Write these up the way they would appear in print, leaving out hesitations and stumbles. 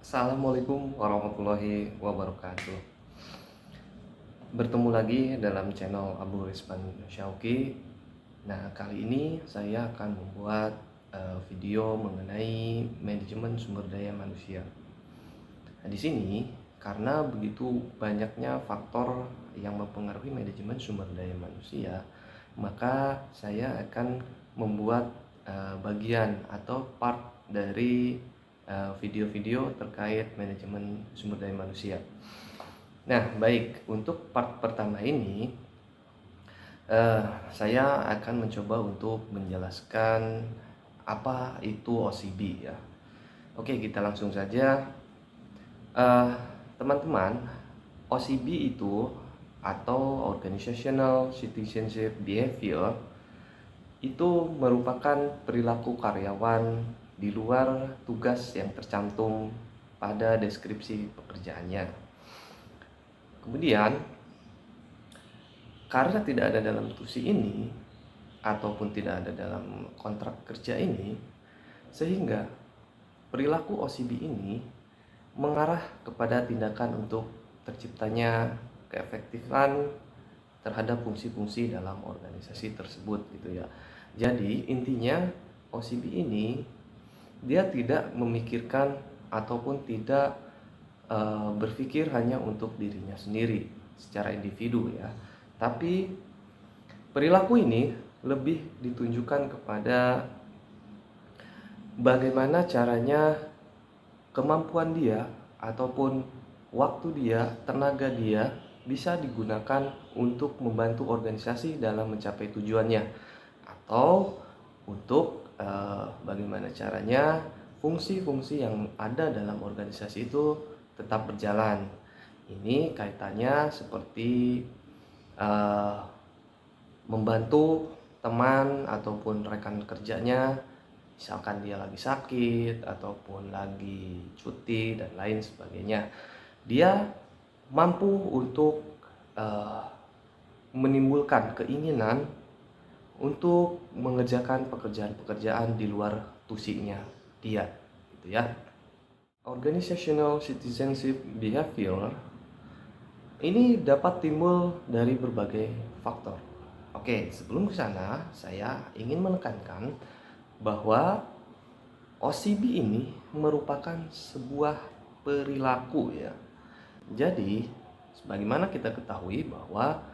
Assalamualaikum warahmatullahi wabarakatuh. Bertemu lagi dalam channel Abu Rizman Syauqi. Nah, kali ini saya akan membuat video mengenai manajemen sumber daya manusia. Nah, di sini karena begitu banyaknya faktor yang mempengaruhi manajemen sumber daya manusia, maka saya akan membuat bagian atau part dari video-video terkait manajemen sumber daya manusia. Nah, baik, untuk part pertama ini saya akan mencoba untuk menjelaskan apa itu OCB ya. Oke, kita langsung saja. Eh, Teman-teman, OCB itu atau Organizational Citizenship Behavior itu merupakan perilaku karyawan di luar tugas yang tercantum pada deskripsi pekerjaannya. Kemudian, karena tidak ada dalam tusi ini ataupun tidak ada dalam kontrak kerja ini, sehingga perilaku OCB ini mengarah kepada tindakan untuk terciptanya keefektifan terhadap fungsi-fungsi dalam organisasi tersebut gitu ya. Jadi intinya OCB ini dia tidak memikirkan ataupun tidak berpikir hanya untuk dirinya sendiri secara individu ya. Tapi perilaku ini lebih ditunjukkan kepada bagaimana caranya kemampuan dia ataupun waktu dia, tenaga dia bisa digunakan untuk membantu organisasi dalam mencapai tujuannya atau untuk bagaimana caranya fungsi-fungsi yang ada dalam organisasi itu tetap berjalan. Ini kaitannya seperti uh, membantu teman ataupun rekan kerjanya, misalkan dia lagi sakit ataupun lagi cuti dan lain sebagainya. Dia mampu untuk menimbulkan keinginan untuk mengerjakan pekerjaan-pekerjaan di luar tusinya dia, gitu ya. Organizational citizenship behavior ini dapat timbul dari berbagai faktor. Oke, sebelum ke sana, saya ingin menekankan bahwa OCB ini merupakan sebuah perilaku ya. Jadi, sebagaimana kita ketahui bahwa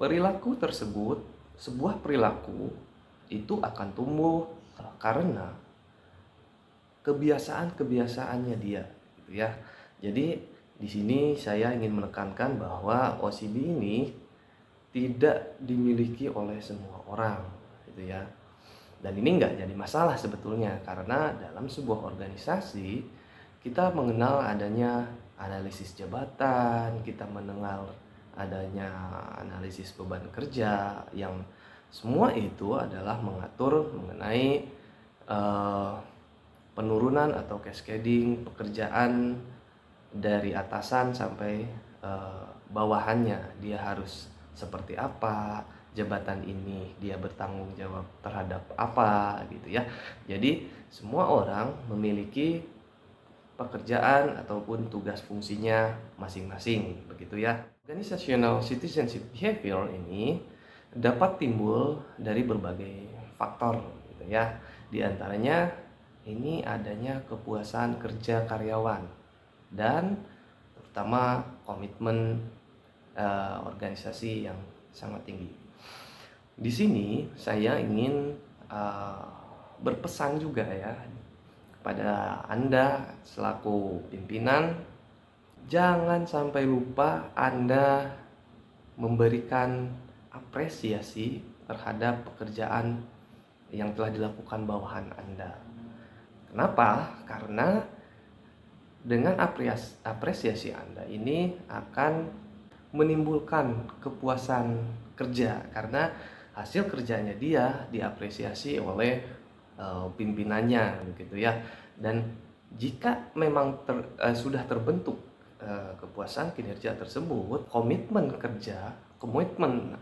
perilaku tersebut, sebuah perilaku itu akan tumbuh karena kebiasaan-kebiasaannya dia, gitu ya. Jadi di sini saya ingin menekankan bahwa OCD ini tidak dimiliki oleh semua orang, gitu ya. Dan ini nggak jadi masalah sebetulnya karena dalam sebuah organisasi kita mengenal adanya analisis jabatan, kita mengenal adanya analisis beban kerja yang semua itu adalah mengatur mengenai eh, penurunan atau cascading pekerjaan dari atasan sampai bawahannya. Dia harus seperti apa, jabatan ini dia bertanggung jawab terhadap apa gitu ya. Jadi semua orang memiliki pekerjaan ataupun tugas fungsinya masing-masing begitu ya. Organizational citizenship behavior ini dapat timbul dari berbagai faktor gitu ya. Di antaranya ini adanya kepuasan kerja karyawan dan terutama komitmen organisasi yang sangat tinggi. Di sini saya ingin berpesan juga ya kepada Anda selaku pimpinan, jangan sampai lupa Anda memberikan apresiasi terhadap pekerjaan yang telah dilakukan bawahan Anda. Kenapa? Karena dengan apresiasi Anda ini akan menimbulkan kepuasan kerja karena hasil kerjanya dia diapresiasi oleh pimpinannya begitu ya. Dan jika memang sudah terbentuk kepuasan kinerja tersebut, komitmen kerja, komitmen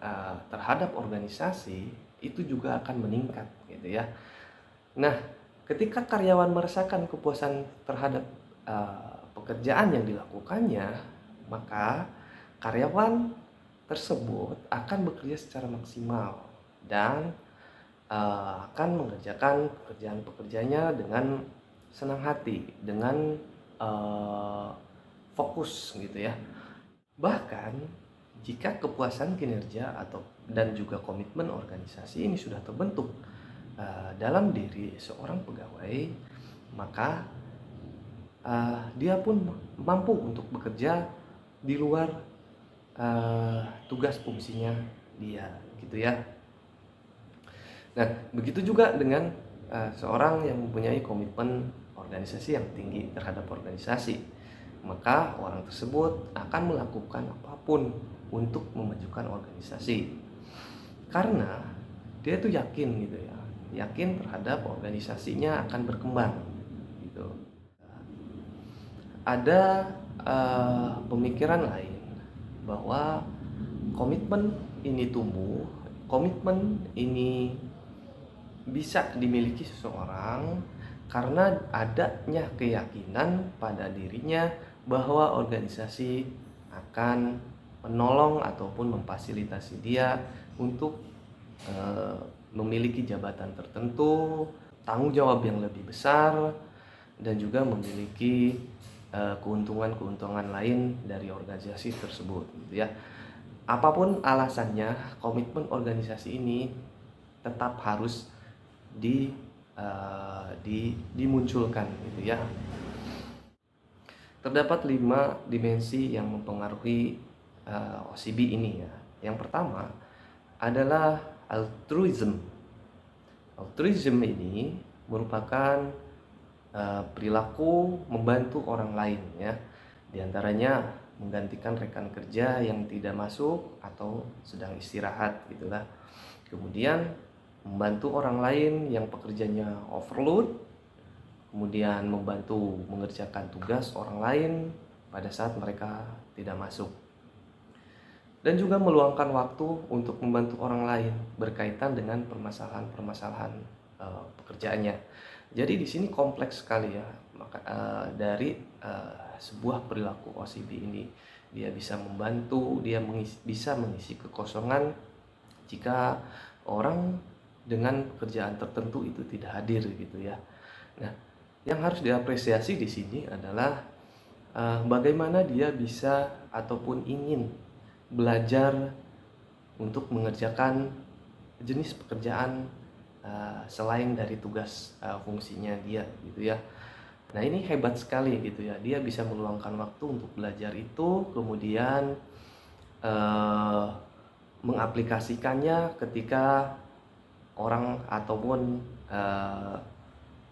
terhadap organisasi itu juga akan meningkat gitu ya. Nah, ketika karyawan merasakan kepuasan terhadap pekerjaan yang dilakukannya, maka karyawan tersebut akan bekerja secara maksimal dan akan mengerjakan pekerjaan-pekerjaannya dengan senang hati, dengan fokus gitu ya. Bahkan jika kepuasan kinerja atau dan juga komitmen organisasi ini sudah terbentuk dalam diri seorang pegawai, maka dia pun mampu untuk bekerja di luar tugas fungsinya dia gitu ya. Nah, begitu juga dengan seorang yang mempunyai komitmen organisasi yang tinggi terhadap organisasi, maka orang tersebut akan melakukan apapun untuk memajukan organisasi karena dia itu yakin gitu ya, yakin terhadap organisasinya akan berkembang gitu. Ada pemikiran lain bahwa komitmen ini tumbuh, komitmen ini bisa dimiliki seseorang karena adanya keyakinan pada dirinya bahwa organisasi akan menolong ataupun memfasilitasi dia untuk memiliki jabatan tertentu, tanggung jawab yang lebih besar, dan juga memiliki keuntungan-keuntungan lain dari organisasi tersebut gitu ya. Apapun alasannya, komitmen organisasi ini tetap harus dimunculkan gitu ya. Terdapat 5 dimensi yang mempengaruhi OCB ini ya. Yang pertama adalah altruism. Altruism ini merupakan perilaku membantu orang lain ya. Di antaranya menggantikan rekan kerja yang tidak masuk atau sedang istirahat gitulah. Kemudian membantu orang lain yang pekerjaannya overload, kemudian membantu mengerjakan tugas orang lain pada saat mereka tidak masuk, dan juga meluangkan waktu untuk membantu orang lain berkaitan dengan permasalahan-permasalahan pekerjaannya. Jadi di sini kompleks sekali ya, dari sebuah perilaku OCB ini. Dia bisa membantu, dia bisa mengisi kekosongan jika orang dengan pekerjaan tertentu itu tidak hadir gitu ya. Nah, yang harus diapresiasi di sini adalah bagaimana dia bisa ataupun ingin belajar untuk mengerjakan jenis pekerjaan selain dari tugas fungsinya dia gitu ya. Nah, ini hebat sekali gitu ya. Dia bisa meluangkan waktu untuk belajar itu, kemudian mengaplikasikannya ketika orang ataupun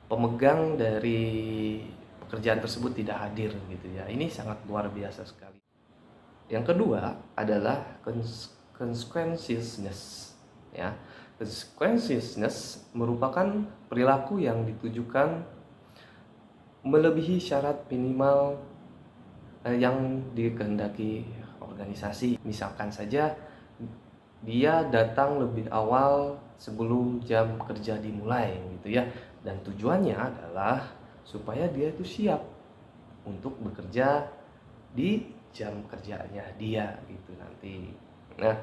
pemegang dari pekerjaan tersebut tidak hadir gitu ya. Ini sangat luar biasa sekali. Yang kedua adalah consequentiousness ya. Consequentiousness merupakan perilaku yang ditujukan melebihi syarat minimal yang dikehendaki organisasi. Misalkan saja dia datang lebih awal sebelum jam kerja dimulai gitu ya, dan tujuannya adalah supaya dia itu siap untuk bekerja di jam kerjanya dia gitu nanti. Nah,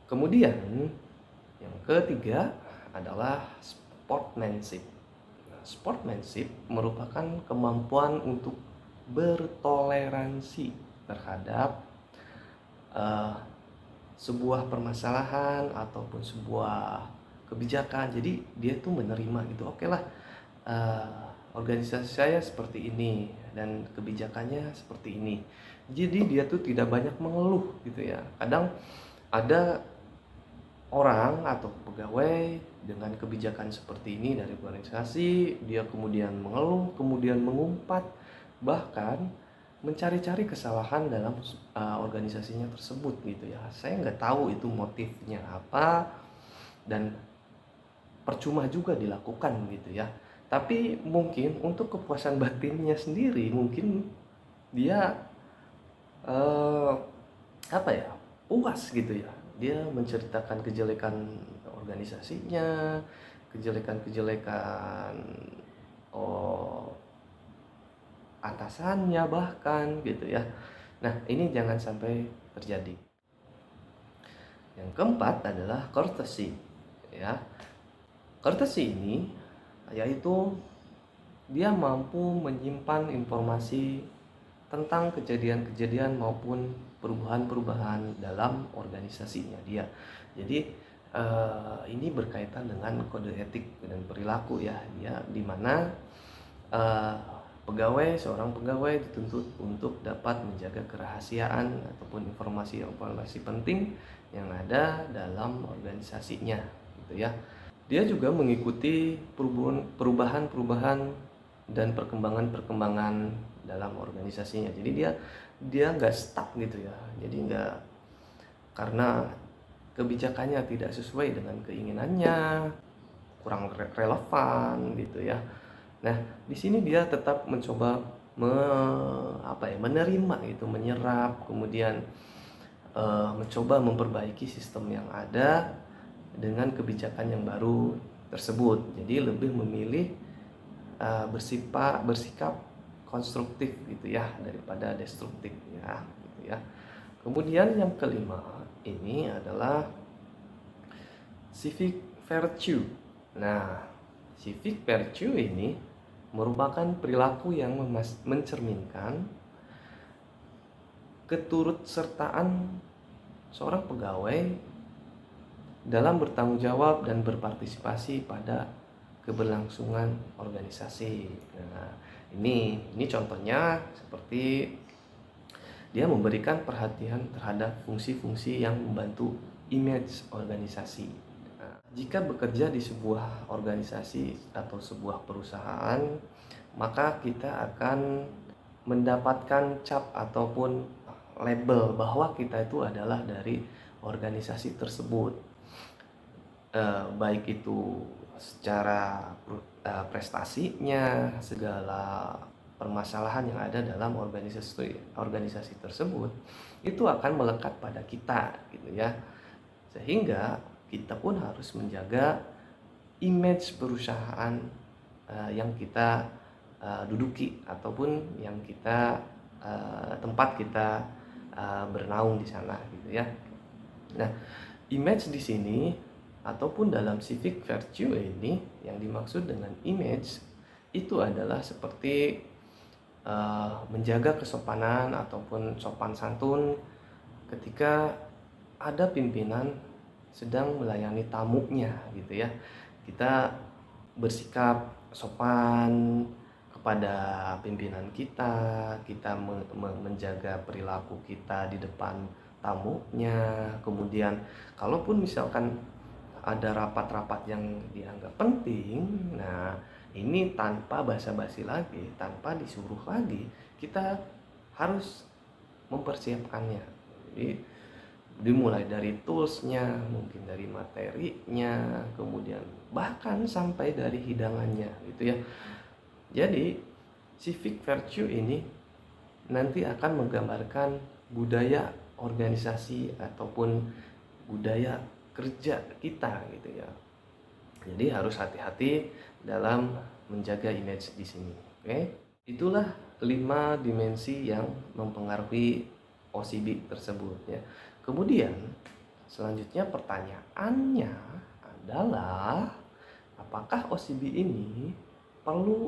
kemudian yang ketiga adalah sportsmanship. Nah, sportsmanship merupakan kemampuan untuk bertoleransi terhadap sebuah permasalahan ataupun sebuah kebijakan. Jadi dia tuh menerima gitu, oke lah, organisasi saya seperti ini dan kebijakannya seperti ini. Jadi dia tuh tidak banyak mengeluh gitu ya. Kadang ada orang atau pegawai dengan kebijakan seperti ini dari organisasi, dia kemudian mengeluh, kemudian mengumpat, bahkan mencari-cari kesalahan dalam organisasinya tersebut gitu ya. Saya nggak tahu itu motifnya apa, dan percuma juga dilakukan gitu ya. Tapi mungkin untuk kepuasan batinnya sendiri, mungkin dia apa ya, puas gitu ya. Dia menceritakan kejelekan organisasinya, kejelekan-kejelekan atasannya bahkan gitu ya. Nah, ini jangan sampai terjadi. Yang keempat adalah courtesy ya. Courtesy ini yaitu dia mampu menyimpan informasi tentang kejadian-kejadian maupun perubahan-perubahan dalam organisasinya dia. Jadi ini berkaitan dengan kode etik dan perilaku ya, dia di mana eh, seorang pegawai dituntut untuk dapat menjaga kerahasiaan ataupun informasi-informasi penting yang ada dalam organisasinya gitu ya. Dia juga mengikuti perubahan-perubahan dan perkembangan-perkembangan dalam organisasinya. Jadi dia nggak stuck gitu ya. Jadi nggak, karena kebijakannya tidak sesuai dengan keinginannya, kurang relevan gitu ya. Nah, di sini dia tetap mencoba menerima itu, menyerap, kemudian mencoba memperbaiki sistem yang ada dengan kebijakan yang baru tersebut. Jadi lebih memilih bersikap konstruktif gitu ya daripada destruktif ya gitu ya. Kemudian yang kelima ini adalah civic virtue. Nah, civic virtue ini merupakan perilaku yang mencerminkan keturutsertaan seorang pegawai dalam bertanggung jawab dan berpartisipasi pada keberlangsungan organisasi. Nah, ini contohnya seperti dia memberikan perhatian terhadap fungsi-fungsi yang membantu image organisasi. Nah, jika bekerja di sebuah organisasi atau sebuah perusahaan, maka kita akan mendapatkan cap ataupun label bahwa kita itu adalah dari organisasi tersebut. Baik itu secara prestasinya, segala permasalahan yang ada dalam organisasi tersebut itu akan melekat pada kita gitu ya. Sehingga kita pun harus menjaga image perusahaan yang kita duduki ataupun yang kita tempat kita bernaung di sana gitu ya. Nah, image di sini ataupun dalam civic virtue ini, yang dimaksud dengan image itu adalah seperti menjaga kesopanan ataupun sopan santun ketika ada pimpinan sedang melayani tamunya gitu ya. Kita bersikap sopan kepada pimpinan kita, kita menjaga perilaku kita di depan tamunya. Kemudian kalaupun misalkan ada rapat-rapat yang dianggap penting, nah ini tanpa basa-basi lagi, tanpa disuruh lagi, kita harus mempersiapkannya. Jadi dimulai dari toolsnya, mungkin dari materinya, kemudian bahkan sampai dari hidangannya gitu ya. Jadi civic virtue ini nanti akan menggambarkan budaya organisasi ataupun budaya kerja kita gitu ya. Jadi harus hati-hati dalam menjaga image di sini. Oke, itulah 5 dimensi yang mempengaruhi OCB tersebut ya. Kemudian selanjutnya pertanyaannya adalah apakah OCB ini perlu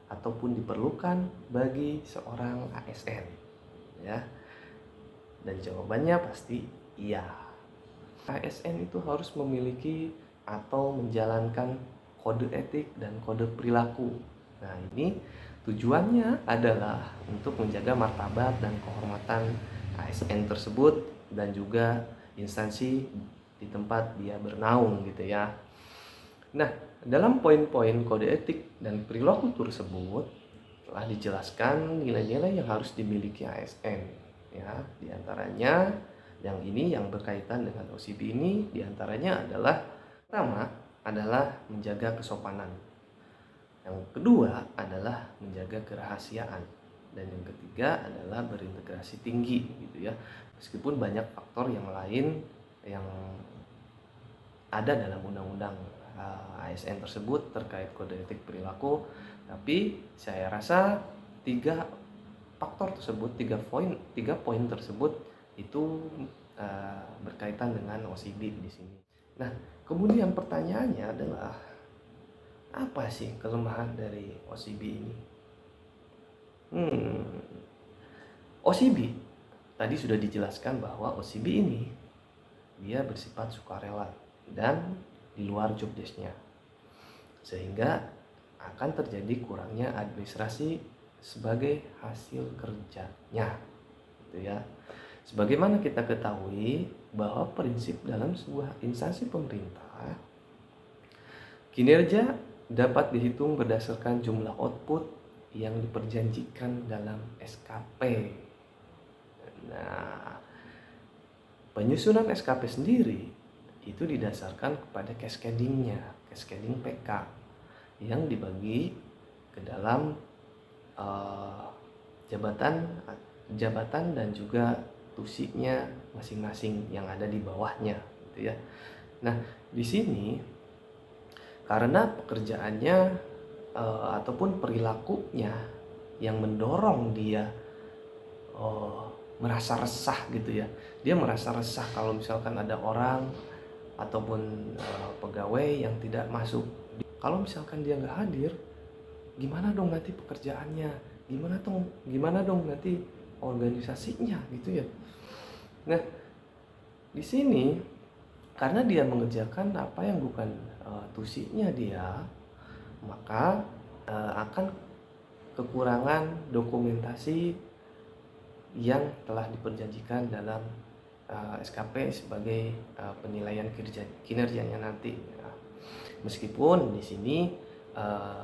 ataupun diperlukan bagi seorang ASN ya. Dan jawabannya pasti iya. ASN itu harus memiliki atau menjalankan kode etik dan kode perilaku. Nah, ini tujuannya adalah untuk menjaga martabat dan kehormatan ASN tersebut dan juga instansi di tempat dia bernaung gitu ya. Nah, dalam poin-poin kode etik dan perilaku tersebut telah dijelaskan nilai-nilai yang harus dimiliki ASN ya. Di antaranya yang berkaitan dengan OCB ini diantaranya adalah pertama adalah menjaga kesopanan, yang kedua adalah menjaga kerahasiaan, dan yang ketiga adalah berintegrasi tinggi gitu ya. Meskipun banyak faktor yang lain yang ada dalam undang-undang ASN tersebut terkait kode etik perilaku, tapi saya rasa tiga faktor tersebut, tiga poin tersebut itu berkaitan dengan OCD di sini. Nah, kemudian pertanyaannya adalah apa sih kelemahan dari OCD ini? OCD tadi sudah dijelaskan bahwa OCD ini dia bersifat sukarela dan di luar job desk-nya, sehingga akan terjadi kurangnya administrasi sebagai hasil kerjanya, gitu ya. Sebagaimana kita ketahui bahwa prinsip dalam sebuah instansi pemerintah, kinerja dapat dihitung berdasarkan jumlah output yang diperjanjikan dalam SKP. Nah, penyusunan SKP sendiri itu didasarkan kepada cascading-nya, cascading PK yang dibagi ke dalam jabatan dan juga tusinya masing-masing yang ada di bawahnya, gitu ya. Nah, di sini karena pekerjaannya ataupun perilakunya yang mendorong dia merasa resah, gitu ya. Dia merasa resah kalau misalkan ada orang ataupun pegawai yang tidak masuk. Kalau misalkan dia nggak hadir, gimana dong nanti pekerjaannya? Gimana dong nanti organisasinya, gitu ya. Nah, di sini karena dia mengerjakan apa yang bukan tusinya dia, maka akan kekurangan dokumentasi yang telah diperjanjikan dalam SKP sebagai penilaian kinerjanya nanti. Meskipun di sini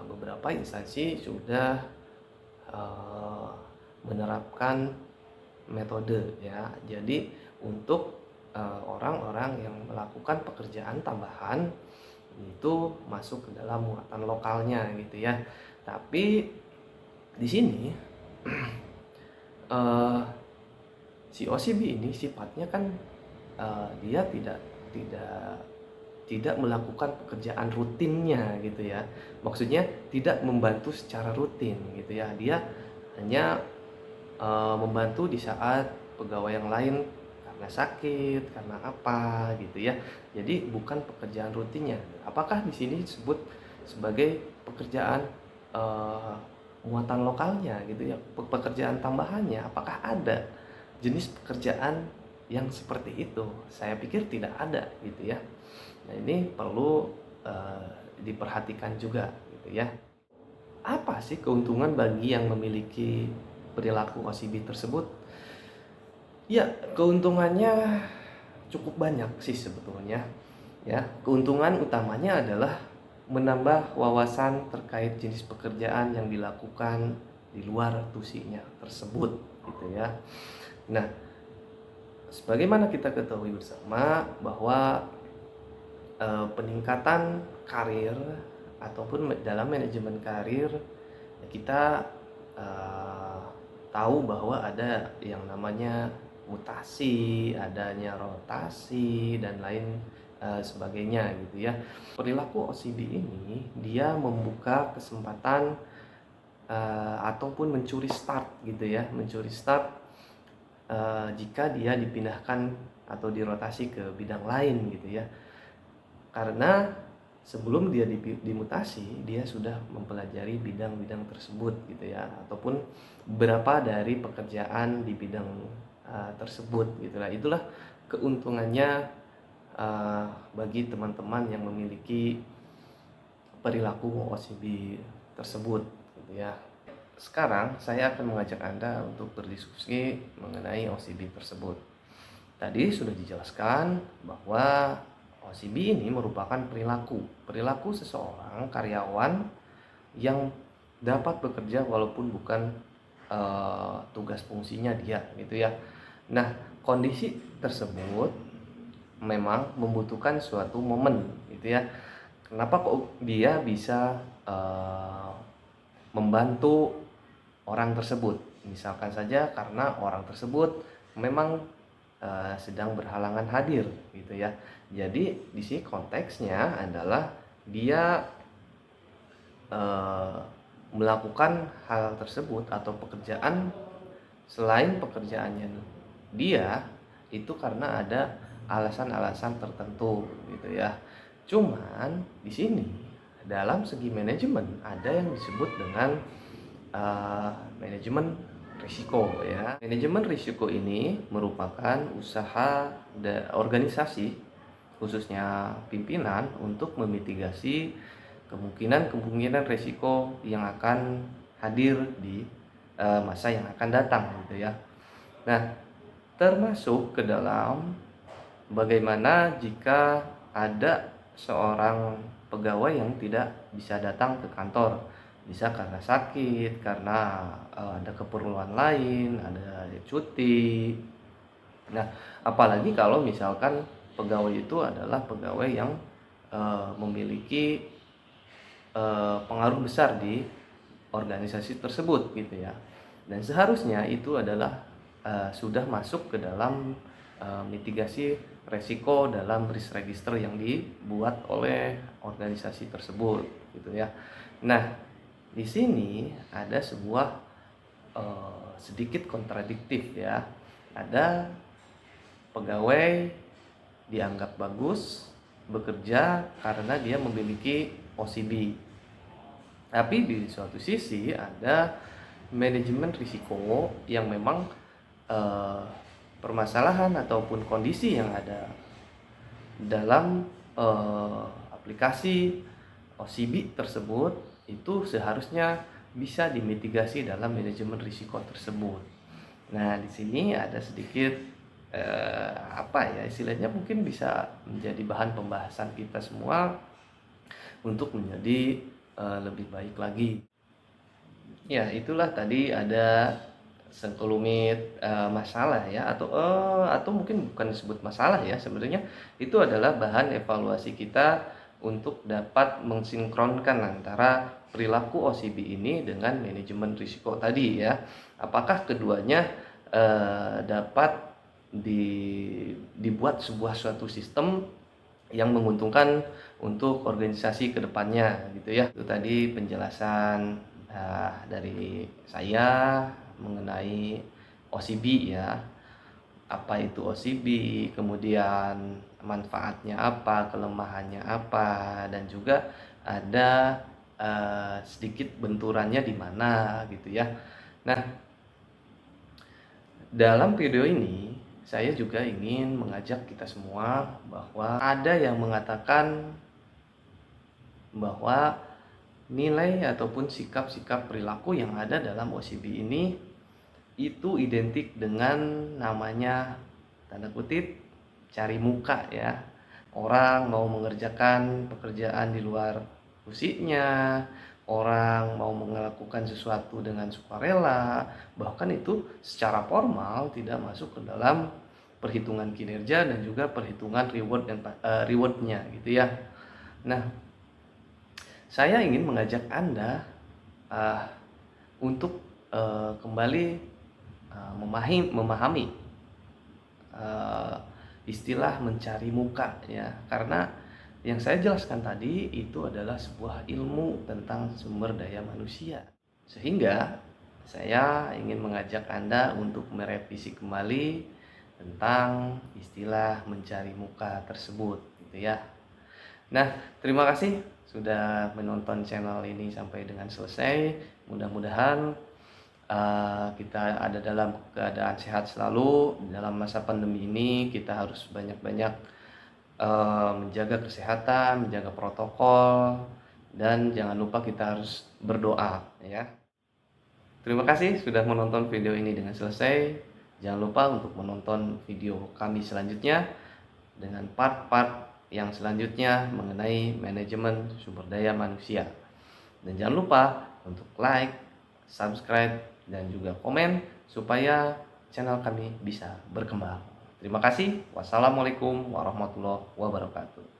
beberapa instansi sudah menerapkan metode, ya. Jadi untuk orang-orang yang melakukan pekerjaan tambahan itu masuk ke dalam muatan lokalnya, gitu ya. Tapi di sini si OCB ini sifatnya kan dia tidak melakukan pekerjaan rutinnya, gitu ya. Maksudnya tidak membantu secara rutin, gitu ya. Dia hanya membantu di saat pegawai yang lain karena sakit, karena apa, gitu ya. Jadi bukan pekerjaan rutinnya. Apakah di sini disebut sebagai pekerjaan muatan lokalnya, gitu ya, pekerjaan tambahannya? Apakah ada jenis pekerjaan yang seperti itu? Saya pikir tidak ada, gitu ya. Nah, ini perlu diperhatikan juga, gitu ya. Apa sih keuntungan bagi yang memiliki perilaku OCD tersebut? Ya, keuntungannya cukup banyak sih sebetulnya. Ya, keuntungan utamanya adalah menambah wawasan terkait jenis pekerjaan yang dilakukan di luar tusinya tersebut, gitu ya. Nah, sebagaimana kita ketahui bersama bahwa peningkatan karir ataupun dalam manajemen karir, kita tahu bahwa ada yang namanya mutasi, adanya rotasi dan lain sebagainya, gitu ya. Perilaku OCD ini dia membuka kesempatan ataupun mencuri start, gitu ya, mencuri start jika dia dipindahkan atau dirotasi ke bidang lain, gitu ya. Karena sebelum dia dimutasi, dia sudah mempelajari bidang-bidang tersebut, gitu ya, ataupun beberapa dari pekerjaan di bidang tersebut, gitulah. Itulah keuntungannya bagi teman-teman yang memiliki perilaku OCD tersebut, gitu ya. Sekarang saya akan mengajak Anda untuk berdiskusi mengenai OCD tersebut. Tadi sudah dijelaskan bahwa OCD ini merupakan perilaku seseorang karyawan yang dapat bekerja walaupun bukan tugas fungsinya dia, gitu ya. Nah, kondisi tersebut memang membutuhkan suatu momen, gitu ya. Kenapa kok dia bisa membantu orang tersebut? Misalkan saja karena orang tersebut memang sedang berhalangan hadir, gitu ya. Jadi di sini konteksnya adalah dia melakukan hal tersebut atau pekerjaan selain pekerjaannya dia itu karena ada alasan-alasan tertentu gitu ya. Cuman di sini dalam segi manajemen ada yang disebut dengan manajemen risiko ya. Manajemen risiko ini merupakan usaha organisasi khususnya pimpinan untuk memitigasi kemungkinan risiko yang akan hadir di masa yang akan datang gitu ya. Nah, termasuk ke dalam bagaimana jika ada seorang pegawai yang tidak bisa datang ke kantor, bisa karena sakit, karena ada keperluan lain, ada cuti. Nah, apalagi kalau misalkan pegawai itu adalah pegawai yang memiliki pengaruh besar di organisasi tersebut gitu ya. Dan seharusnya itu adalah sudah masuk ke dalam mitigasi resiko dalam risk register yang dibuat oleh organisasi tersebut gitu ya. Nah, di sini ada sebuah sedikit kontradiktif ya. Ada pegawai dianggap bagus bekerja karena dia memiliki OCB. Tapi di suatu sisi ada manajemen risiko yang memang permasalahan ataupun kondisi yang ada dalam aplikasi OCB tersebut itu seharusnya bisa dimitigasi dalam manajemen risiko tersebut. Nah, di sini ada sedikit istilahnya mungkin bisa menjadi bahan pembahasan kita semua untuk menjadi lebih baik lagi. Ya, itulah tadi ada sekelumit masalah ya, atau mungkin bukan disebut masalah ya, sebenarnya itu adalah bahan evaluasi kita untuk dapat mensinkronkan antara perilaku OCB ini dengan manajemen risiko tadi ya. Apakah keduanya dapat dibuat suatu sistem yang menguntungkan untuk organisasi kedepannya gitu ya. Itu tadi penjelasan dari saya mengenai OCB ya. Apa itu OCB, kemudian manfaatnya apa, kelemahannya apa, dan juga ada sedikit benturannya di mana gitu ya. Nah, dalam video ini saya juga ingin mengajak kita semua bahwa ada yang mengatakan bahwa nilai ataupun sikap-sikap perilaku yang ada dalam OCB ini itu identik dengan namanya tanda kutip cari muka ya. Orang mau mengerjakan pekerjaan di luar fungsinya, orang mau melakukan sesuatu dengan sukarela, bahkan itu secara formal tidak masuk ke dalam perhitungan kinerja dan juga perhitungan rewardnya gitu ya. Nah, saya ingin mengajak Anda untuk kembali memahami istilah mencari muka ya, karena yang saya jelaskan tadi itu adalah sebuah ilmu tentang sumber daya manusia. Sehingga saya ingin mengajak Anda untuk merevisi kembali tentang istilah mencari muka tersebut gitu ya. Nah, terima kasih sudah menonton channel ini sampai dengan selesai. Mudah-mudahan kita ada dalam keadaan sehat selalu. Dalam masa pandemi ini kita harus banyak-banyak menjaga kesehatan, menjaga protokol, dan jangan lupa kita harus berdoa ya. Terima kasih sudah menonton video ini dengan selesai. Jangan lupa untuk menonton video kami selanjutnya dengan part-part yang selanjutnya mengenai manajemen sumber daya manusia. Dan jangan lupa untuk like, subscribe, dan juga komen supaya channel kami bisa berkembang. Terima kasih. Wassalamualaikum warahmatullahi wabarakatuh.